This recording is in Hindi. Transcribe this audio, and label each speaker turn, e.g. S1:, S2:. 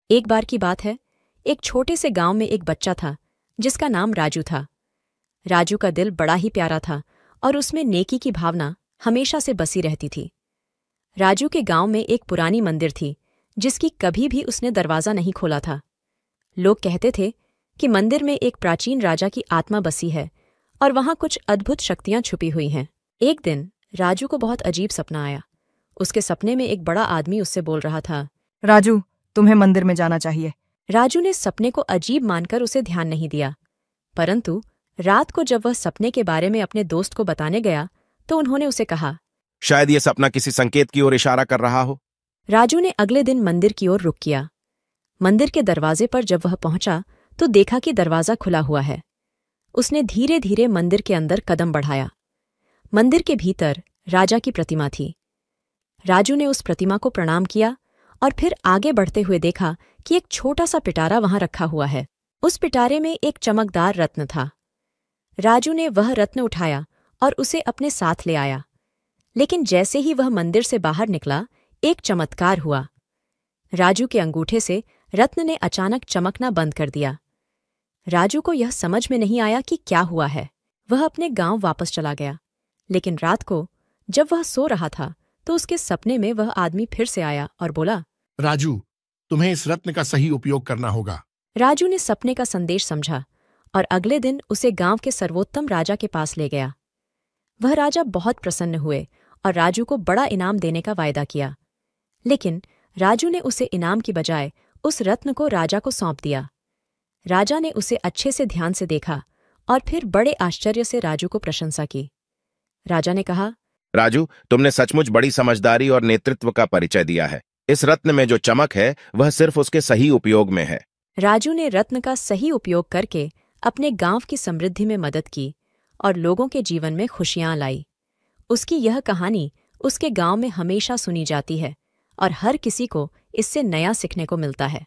S1: एक बार की बात है, एक छोटे से गांव में एक बच्चा था जिसका नाम राजू था। राजू का दिल बड़ा ही प्यारा था और उसमें नेकी की भावना हमेशा से बसी रहती थी। राजू के गांव में एक पुरानी मंदिर थी जिसकी कभी भी उसने दरवाज़ा नहीं खोला था। लोग कहते थे कि मंदिर में एक प्राचीन राजा की आत्मा बसी है और वहां कुछ अद्भुत शक्तियां छुपी हुई हैं। एक दिन राजू को बहुत अजीब सपना आया। उसके सपने में एक बड़ा आदमी उससे बोल रहा था,
S2: राजू, तुम्हें मंदिर में जाना चाहिए।
S1: राजू ने सपने को अजीब मानकर उसे ध्यान नहीं दिया, परंतु रात को जब वह सपने के बारे में अपने दोस्त को बताने गया तो उन्होंने उसे कहा,
S3: शायद यह सपना किसी संकेत की ओर इशारा कर रहा हो।
S1: राजू ने अगले दिन मंदिर की ओर रुख किया। मंदिर के दरवाजे पर जब वह पहुंचा तो देखा कि दरवाज़ा खुला हुआ है। उसने धीरे धीरे मंदिर के अंदर कदम बढ़ाया। मंदिर के भीतर राजा की प्रतिमा थी। राजू ने उस प्रतिमा को प्रणाम किया और फिर आगे बढ़ते हुए देखा कि एक छोटा सा पिटारा वहां रखा हुआ है। उस पिटारे में एक चमकदार रत्न था। राजू ने वह रत्न उठाया और उसे अपने साथ ले आया। लेकिन जैसे ही वह मंदिर से बाहर निकला, एक चमत्कार हुआ। राजू के अंगूठे से रत्न ने अचानक चमकना बंद कर दिया। राजू को यह समझ में नहीं आया कि क्या हुआ है। वह अपने गांव वापस चला गया। लेकिन रात को जब वह सो रहा था तो उसके सपने में वह आदमी फिर से आया और बोला,
S4: राजू, तुम्हें इस रत्न का सही उपयोग करना होगा।
S1: राजू ने सपने का संदेश समझा और अगले दिन उसे गांव के सर्वोत्तम राजा के पास ले गया। वह राजा बहुत प्रसन्न हुए और राजू को बड़ा इनाम देने का वायदा किया। लेकिन राजू ने उसे इनाम की बजाय उस रत्न को राजा को सौंप दिया। राजा ने उसे अच्छे से ध्यान से देखा और फिर बड़े आश्चर्य से राजू को प्रशंसा की। राजा ने कहा,
S3: राजू, तुमने सचमुच बड़ी समझदारी और नेतृत्व का परिचय दिया है। इस रत्न में जो चमक है वह सिर्फ उसके सही उपयोग में है।
S1: राजू ने रत्न का सही उपयोग करके अपने गांव की समृद्धि में मदद की और लोगों के जीवन में खुशियां लाई। उसकी यह कहानी उसके गांव में हमेशा सुनी जाती है और हर किसी को इससे नया सीखने को मिलता है।